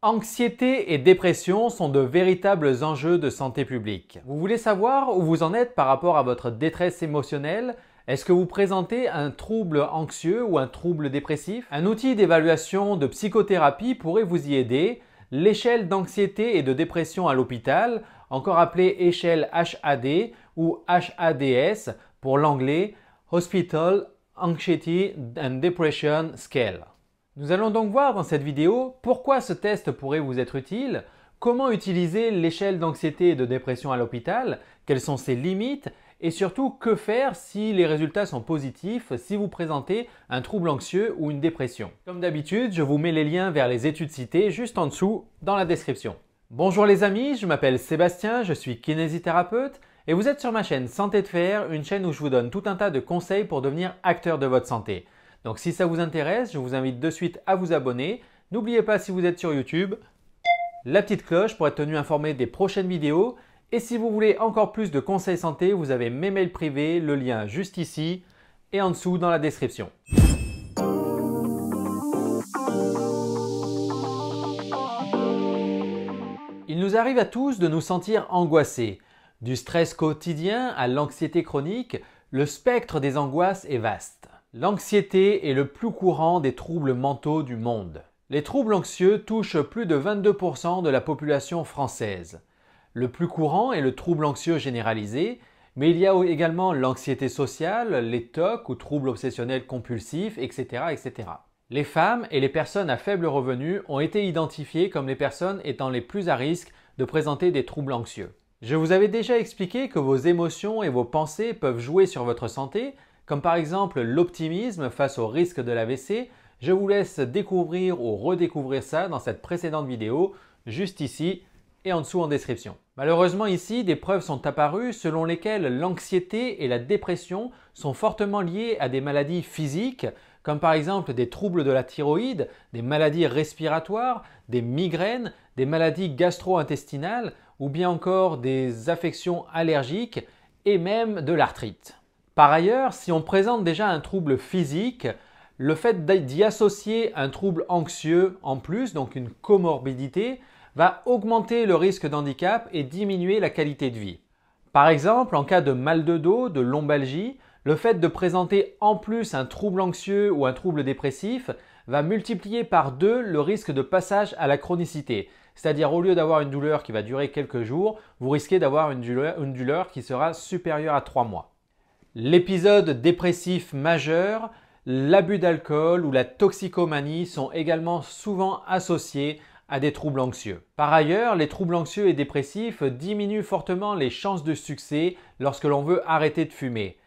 Anxiété et dépression sont de véritables enjeux de santé publique. Vous voulez savoir où vous en êtes par rapport à votre détresse émotionnelle? Est-ce que vous présentez un trouble anxieux ou un trouble dépressif? Un outil d'évaluation de psychothérapie pourrait vous y aider, l'échelle d'anxiété et de dépression à l'hôpital, encore appelée échelle HAD ou HADS pour l'anglais Hospital Anxiety and Depression Scale. Nous allons donc voir dans cette vidéo pourquoi ce test pourrait vous être utile, comment utiliser l'échelle d'anxiété et de dépression à l'hôpital, quelles sont ses limites et surtout que faire si les résultats sont positifs, si vous présentez un trouble anxieux ou une dépression. Comme d'habitude, je vous mets les liens vers les études citées juste en dessous dans la description. Bonjour les amis, je m'appelle Sébastien, je suis kinésithérapeute et vous êtes sur ma chaîne Santé de Fer, une chaîne où je vous donne tout un tas de conseils pour devenir acteur de votre santé. Donc si ça vous intéresse, je vous invite de suite à vous abonner. N'oubliez pas si vous êtes sur YouTube, la petite cloche pour être tenu informé des prochaines vidéos. Et si vous voulez encore plus de conseils santé, vous avez mes mails privés, le lien juste ici et en dessous dans la description. Il nous arrive à tous de nous sentir angoissés. Du stress quotidien à l'anxiété chronique, le spectre des angoisses est vaste. L'anxiété est le plus courant des troubles mentaux du monde. Les troubles anxieux touchent plus de 22% de la population française. Le plus courant est le trouble anxieux généralisé, mais il y a également l'anxiété sociale, les TOC ou troubles obsessionnels compulsifs, etc., etc. Les femmes et les personnes à faible revenu ont été identifiées comme les personnes étant les plus à risque de présenter des troubles anxieux. Je vous avais déjà expliqué que vos émotions et vos pensées peuvent jouer sur votre santé, comme par exemple l'optimisme face au risque de l'AVC. Je vous laisse découvrir ou redécouvrir ça dans cette précédente vidéo, juste ici et en dessous en description. Malheureusement ici, des preuves sont apparues selon lesquelles l'anxiété et la dépression sont fortement liées à des maladies physiques, comme par exemple des troubles de la thyroïde, des maladies respiratoires, des migraines, des maladies gastro-intestinales ou bien encore des affections allergiques et même de l'arthrite. Par ailleurs, si on présente déjà un trouble physique, le fait d'y associer un trouble anxieux en plus, donc une comorbidité, va augmenter le risque d'handicap et diminuer la qualité de vie. Par exemple, en cas de mal de dos, de lombalgie, le fait de présenter en plus un trouble anxieux ou un trouble dépressif va multiplier par 2 le risque de passage à la chronicité. C'est-à-dire au lieu d'avoir une douleur qui va durer quelques jours, vous risquez d'avoir une douleur qui sera supérieure à 3 mois. L'épisode dépressif majeur, l'abus d'alcool ou la toxicomanie sont également souvent associés à des troubles anxieux. Par ailleurs, les troubles anxieux et dépressifs diminuent fortement les chances de succès lorsque l'on veut arrêter de fumer.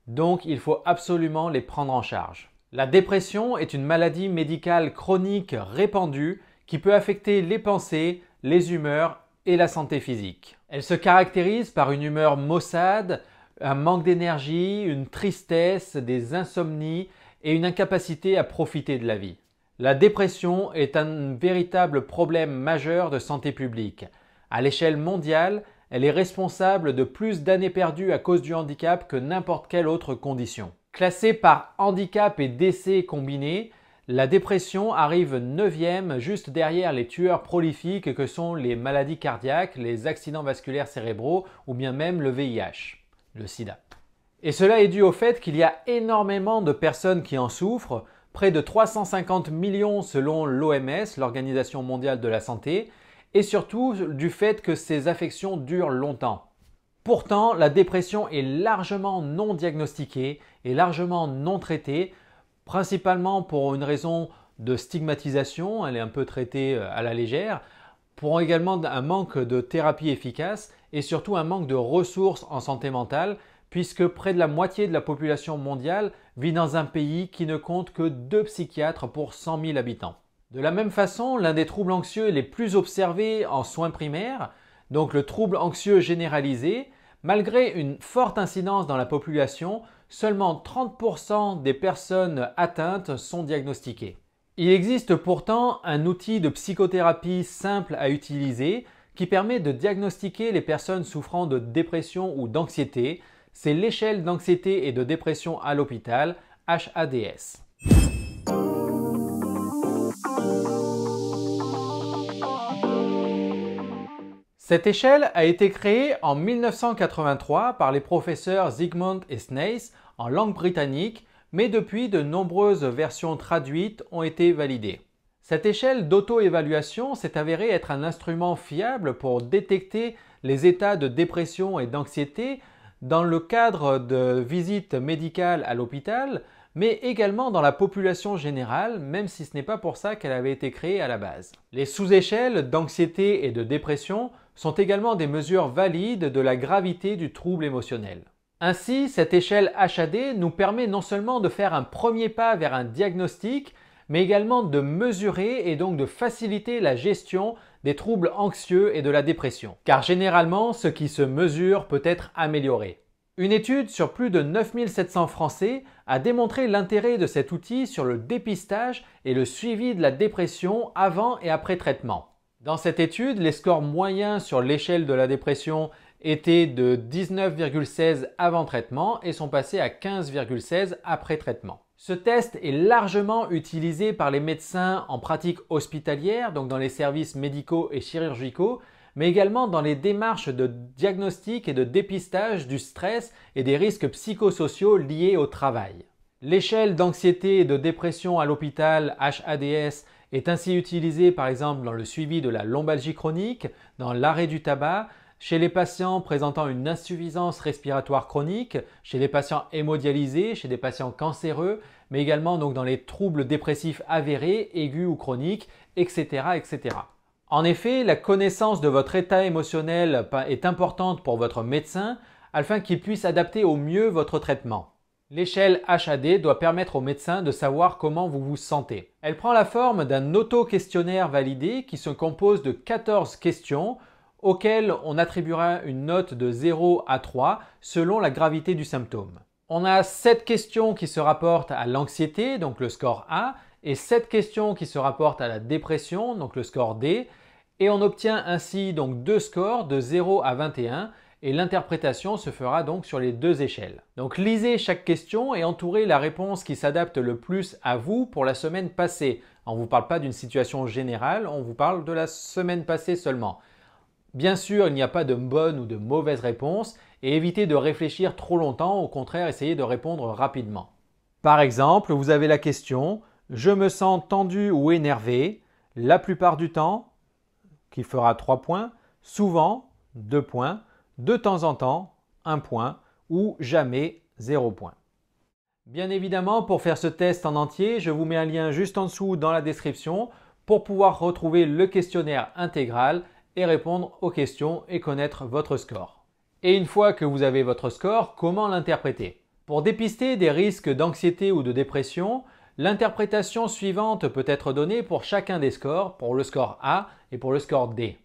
Donc, il faut absolument les prendre en charge. La dépression est une maladie médicale chronique répandue qui peut affecter les pensées, les humeurs et la santé physique. Elle se caractérise par une humeur maussade, un manque d'énergie, une tristesse, des insomnies et une incapacité à profiter de la vie. La dépression est un véritable problème majeur de santé publique. À l'échelle mondiale, elle est responsable de plus d'années perdues à cause du handicap que n'importe quelle autre condition. Classée par handicap et décès combinés, la dépression arrive 9e juste derrière les tueurs prolifiques que sont les maladies cardiaques, les accidents vasculaires cérébraux ou bien même le VIH. Le sida. Et cela est dû au fait qu'il y a énormément de personnes qui en souffrent, près de 350 millions selon l'OMS, l'Organisation mondiale de la santé, et surtout du fait que ces affections durent longtemps. Pourtant, la dépression est largement non diagnostiquée et largement non traitée, principalement pour une raison de stigmatisation, elle est un peu traitée à la légère, pour également un manque de thérapie efficace et surtout un manque de ressources en santé mentale puisque près de la moitié de la population mondiale vit dans un pays qui ne compte que 2 psychiatres pour 100 000 habitants. De la même façon, l'un des troubles anxieux les plus observés en soins primaires, donc le trouble anxieux généralisé, malgré une forte incidence dans la population, seulement 30% des personnes atteintes sont diagnostiquées. Il existe pourtant un outil de psychothérapie simple à utiliser qui permet de diagnostiquer les personnes souffrant de dépression ou d'anxiété. C'est l'échelle d'anxiété et de dépression à l'hôpital, HADS. Cette échelle a été créée en 1983 par les professeurs Zygmunt et Snaith en langue britannique, mais depuis de nombreuses versions traduites ont été validées. Cette échelle d'auto-évaluation s'est avérée être un instrument fiable pour détecter les états de dépression et d'anxiété dans le cadre de visites médicales à l'hôpital, mais également dans la population générale, même si ce n'est pas pour ça qu'elle avait été créée à la base. Les sous-échelles d'anxiété et de dépression sont également des mesures valides de la gravité du trouble émotionnel. Ainsi, cette échelle HAD nous permet non seulement de faire un premier pas vers un diagnostic, mais également de mesurer et donc de faciliter la gestion des troubles anxieux et de la dépression. Car généralement, ce qui se mesure peut être amélioré. Une étude sur plus de 9700 Français a démontré l'intérêt de cet outil sur le dépistage et le suivi de la dépression avant et après traitement. Dans cette étude, les scores moyens sur l'échelle de la dépression étaient de 19,16 avant traitement et sont passés à 15,16 après traitement. Ce test est largement utilisé par les médecins en pratique hospitalière, donc dans les services médicaux et chirurgicaux, mais également dans les démarches de diagnostic et de dépistage du stress et des risques psychosociaux liés au travail. L'échelle d'anxiété et de dépression à l'hôpital HADS est ainsi utilisée par exemple dans le suivi de la lombalgie chronique, dans l'arrêt du tabac, chez les patients présentant une insuffisance respiratoire chronique, chez les patients hémodialysés, chez des patients cancéreux, mais également donc dans les troubles dépressifs avérés, aigus ou chroniques, etc., etc. En effet, la connaissance de votre état émotionnel est importante pour votre médecin afin qu'il puisse adapter au mieux votre traitement. L'échelle HAD doit permettre au médecin de savoir comment vous vous sentez. Elle prend la forme d'un auto-questionnaire validé qui se compose de 14 questions auxquelles on attribuera une note de 0 à 3 selon la gravité du symptôme. On a 7 questions qui se rapportent à l'anxiété, donc le score A, et 7 questions qui se rapportent à la dépression, donc le score D, et on obtient ainsi donc 2 scores de 0 à 21 et l'interprétation se fera donc sur les deux échelles. Donc lisez chaque question et entourez la réponse qui s'adapte le plus à vous pour la semaine passée. On ne vous parle pas d'une situation générale, on vous parle de la semaine passée seulement. Bien sûr, il n'y a pas de bonne ou de mauvaise réponse et évitez de réfléchir trop longtemps, au contraire, essayez de répondre rapidement. Par exemple, vous avez la question « Je me sens tendu ou énervé la plupart du temps » qui fera 3 points, souvent 2 points, de temps en temps 1 point ou jamais 0 point. Bien évidemment, pour faire ce test en entier, je vous mets un lien juste en dessous dans la description pour pouvoir retrouver le questionnaire intégral et répondre aux questions et connaître votre score. Et une fois que vous avez votre score, comment l'interpréter? Pour dépister des risques d'anxiété ou de dépression, l'interprétation suivante peut être donnée pour chacun des scores, pour le score A et pour le score D.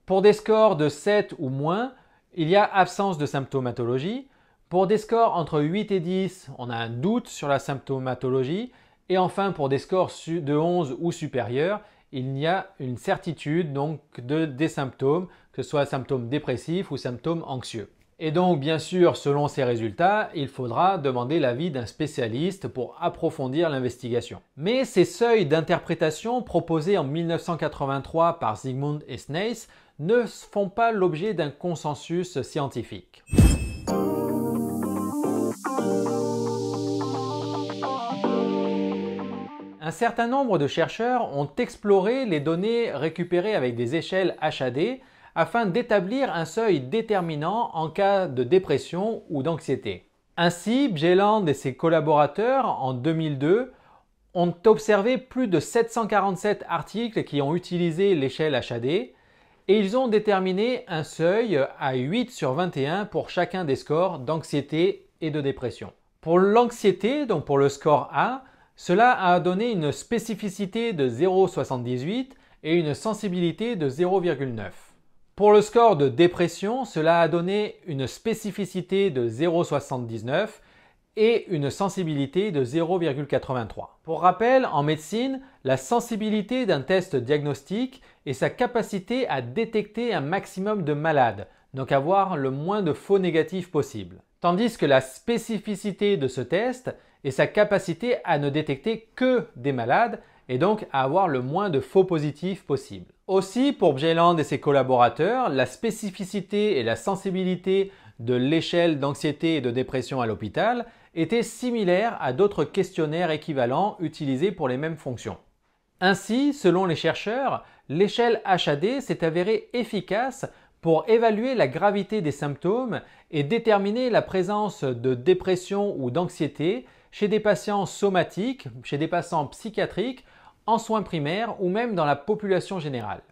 Pour des scores de 7 ou moins, il y a absence de symptomatologie. Pour des scores entre 8 et 10, on a un doute sur la symptomatologie. Et enfin, pour des scores de 11 ou supérieurs, il y a une certitude donc des symptômes, que ce soit symptômes dépressifs ou symptômes anxieux. Et donc, bien sûr, selon ces résultats, il faudra demander l'avis d'un spécialiste pour approfondir l'investigation. Mais ces seuils d'interprétation proposés en 1983 par Zygmunt et Snaith ne font pas l'objet d'un consensus scientifique. Un certain nombre de chercheurs ont exploré les données récupérées avec des échelles HAD afin d'établir un seuil déterminant en cas de dépression ou d'anxiété. Ainsi, Bjelland et ses collaborateurs, en 2002, ont observé plus de 747 articles qui ont utilisé l'échelle HAD et ils ont déterminé un seuil à 8 sur 21 pour chacun des scores d'anxiété et de dépression. Pour l'anxiété, donc pour le score A, cela a donné une spécificité de 0,78 et une sensibilité de 0,9. Pour le score de dépression, cela a donné une spécificité de 0,79 et une sensibilité de 0,83. Pour rappel, en médecine, la sensibilité d'un test diagnostique est sa capacité à détecter un maximum de malades, donc avoir le moins de faux négatifs possible. Tandis que la spécificité de ce test est sa capacité à ne détecter que des malades et donc à avoir le moins de faux positifs possible. Aussi, pour Bjelland et ses collaborateurs, la spécificité et la sensibilité de l'échelle d'anxiété et de dépression à l'hôpital étaient similaires à d'autres questionnaires équivalents utilisés pour les mêmes fonctions. Ainsi, selon les chercheurs, l'échelle HAD s'est avérée efficace pour évaluer la gravité des symptômes et déterminer la présence de dépression ou d'anxiété chez des patients somatiques, chez des patients psychiatriques, en soins primaires ou même dans la population générale.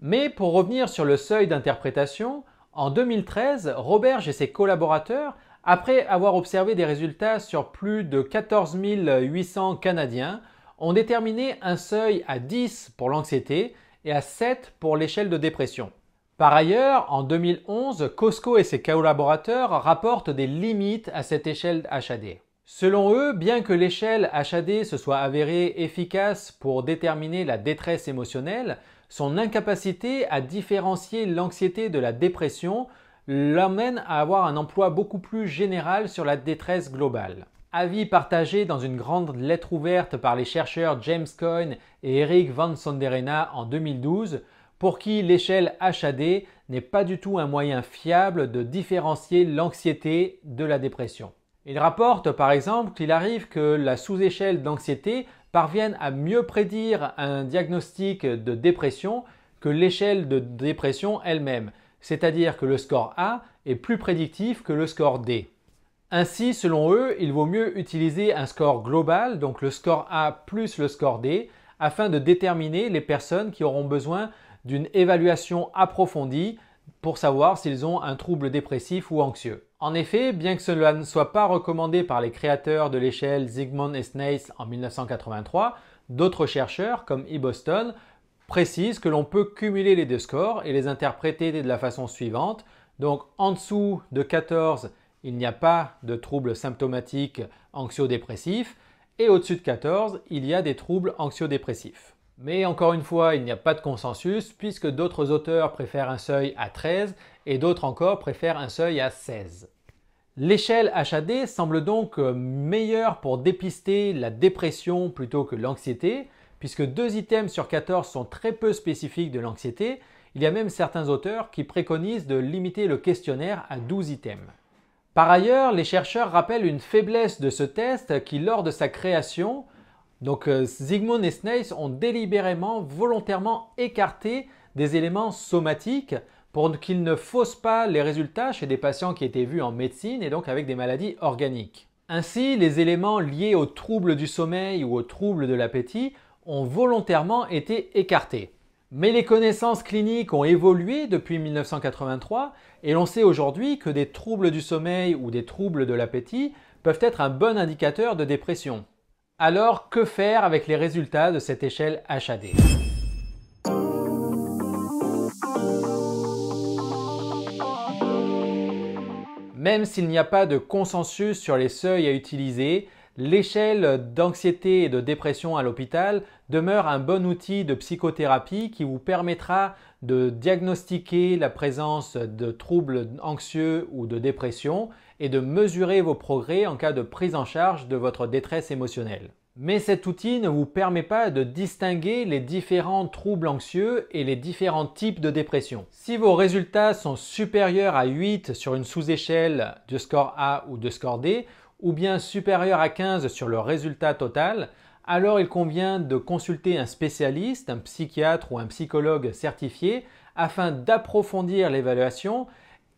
Mais pour revenir sur le seuil d'interprétation, en 2013, Roberge et ses collaborateurs, après avoir observé des résultats sur plus de 14 800 Canadiens, ont déterminé un seuil à 10 pour l'anxiété et à 7 pour l'échelle de dépression. Par ailleurs, en 2011, Cosco et ses collaborateurs rapportent des limites à cette échelle HAD. Selon eux, bien que l'échelle HAD se soit avérée efficace pour déterminer la détresse émotionnelle, son incapacité à différencier l'anxiété de la dépression l'amène à avoir un emploi beaucoup plus général sur la détresse globale. Avis partagé dans une grande lettre ouverte par les chercheurs James Coyne et Eric Van Sonderena en 2012, pour qui l'échelle HAD n'est pas du tout un moyen fiable de différencier l'anxiété de la dépression. Il rapporte par exemple qu'il arrive que la sous-échelle d'anxiété parvienne à mieux prédire un diagnostic de dépression que l'échelle de dépression elle-même, c'est-à-dire que le score A est plus prédictif que le score D. Ainsi, selon eux, il vaut mieux utiliser un score global, donc le score A plus le score D, afin de déterminer les personnes qui auront besoin d'une évaluation approfondie pour savoir s'ils ont un trouble dépressif ou anxieux. En effet, bien que cela ne soit pas recommandé par les créateurs de l'échelle Zygmunt et Snaith en 1983, d'autres chercheurs, comme E. Boston, précisent que l'on peut cumuler les deux scores et les interpréter de la façon suivante. Donc en dessous de 14, il n'y a pas de troubles symptomatiques anxio-dépressifs et au-dessus de 14, il y a des troubles anxio-dépressifs. Mais encore une fois, il n'y a pas de consensus puisque d'autres auteurs préfèrent un seuil à 13 et d'autres encore préfèrent un seuil à 16. L'échelle HAD semble donc meilleure pour dépister la dépression plutôt que l'anxiété, puisque 2 items sur 14 sont très peu spécifiques de l'anxiété. Il y a même certains auteurs qui préconisent de limiter le questionnaire à 12 items. Par ailleurs, les chercheurs rappellent une faiblesse de ce test qui, lors de sa création, Zygmunt et Snaith ont délibérément, volontairement écarté des éléments somatiques pour qu'ils ne faussent pas les résultats chez des patients qui étaient vus en médecine et donc avec des maladies organiques. Ainsi, les éléments liés aux troubles du sommeil ou aux troubles de l'appétit ont volontairement été écartés. Mais les connaissances cliniques ont évolué depuis 1983 et l'on sait aujourd'hui que des troubles du sommeil ou des troubles de l'appétit peuvent être un bon indicateur de dépression. Alors, que faire avec les résultats de cette échelle HAD ? Même s'il n'y a pas de consensus sur les seuils à utiliser, l'échelle d'anxiété et de dépression à l'hôpital demeure un bon outil de psychothérapie qui vous permettra de diagnostiquer la présence de troubles anxieux ou de dépression et de mesurer vos progrès en cas de prise en charge de votre détresse émotionnelle. Mais cet outil ne vous permet pas de distinguer les différents troubles anxieux et les différents types de dépression. Si vos résultats sont supérieurs à 8 sur une sous-échelle de score A ou de score D, ou bien supérieurs à 15 sur le résultat total, alors il convient de consulter un spécialiste, un psychiatre ou un psychologue certifié afin d'approfondir l'évaluation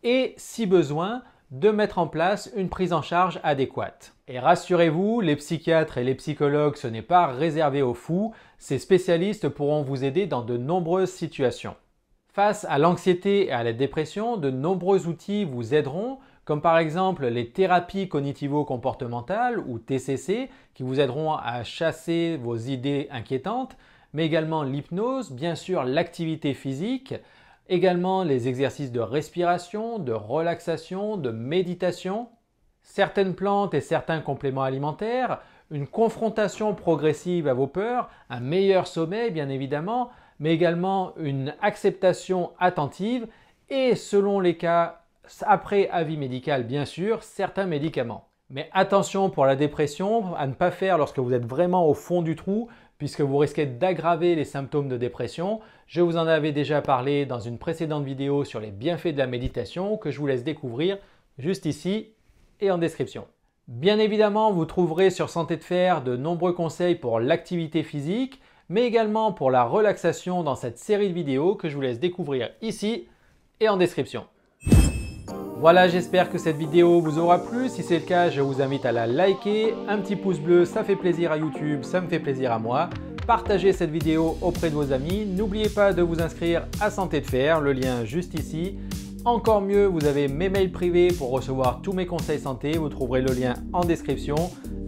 et, si besoin, de mettre en place une prise en charge adéquate. Et rassurez-vous, les psychiatres et les psychologues, ce n'est pas réservé aux fous, ces spécialistes pourront vous aider dans de nombreuses situations. Face à l'anxiété et à la dépression, de nombreux outils vous aideront, comme par exemple les thérapies cognitivo-comportementales ou TCC qui vous aideront à chasser vos idées inquiétantes, mais également l'hypnose, bien sûr l'activité physique, également les exercices de respiration, de relaxation, de méditation, certaines plantes et certains compléments alimentaires, une confrontation progressive à vos peurs, un meilleur sommeil bien évidemment, mais également une acceptation attentive et selon les cas, après avis médical bien sûr, certains médicaments. Mais attention pour la dépression, à ne pas faire lorsque vous êtes vraiment au fond du trou, puisque vous risquez d'aggraver les symptômes de dépression. Je vous en avais déjà parlé dans une précédente vidéo sur les bienfaits de la méditation que je vous laisse découvrir juste ici et en description. Bien évidemment, vous trouverez sur Santé de Fer de nombreux conseils pour l'activité physique, mais également pour la relaxation dans cette série de vidéos que je vous laisse découvrir ici et en description. Voilà, j'espère que cette vidéo vous aura plu. Si c'est le cas, je vous invite à la liker. Un petit pouce bleu, ça fait plaisir à YouTube, ça me fait plaisir à moi. Partagez cette vidéo auprès de vos amis. N'oubliez pas de vous inscrire à Santé de Fer, le lien juste ici. Encore mieux, vous avez mes mails privés pour recevoir tous mes conseils santé. Vous trouverez le lien en description.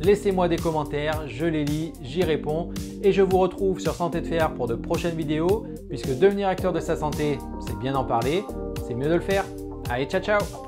Laissez-moi des commentaires, je les lis, j'y réponds. Et je vous retrouve sur Santé de Fer pour de prochaines vidéos. Puisque devenir acteur de sa santé, c'est bien d'en parler. C'est mieux de le faire. Allez, ciao ciao!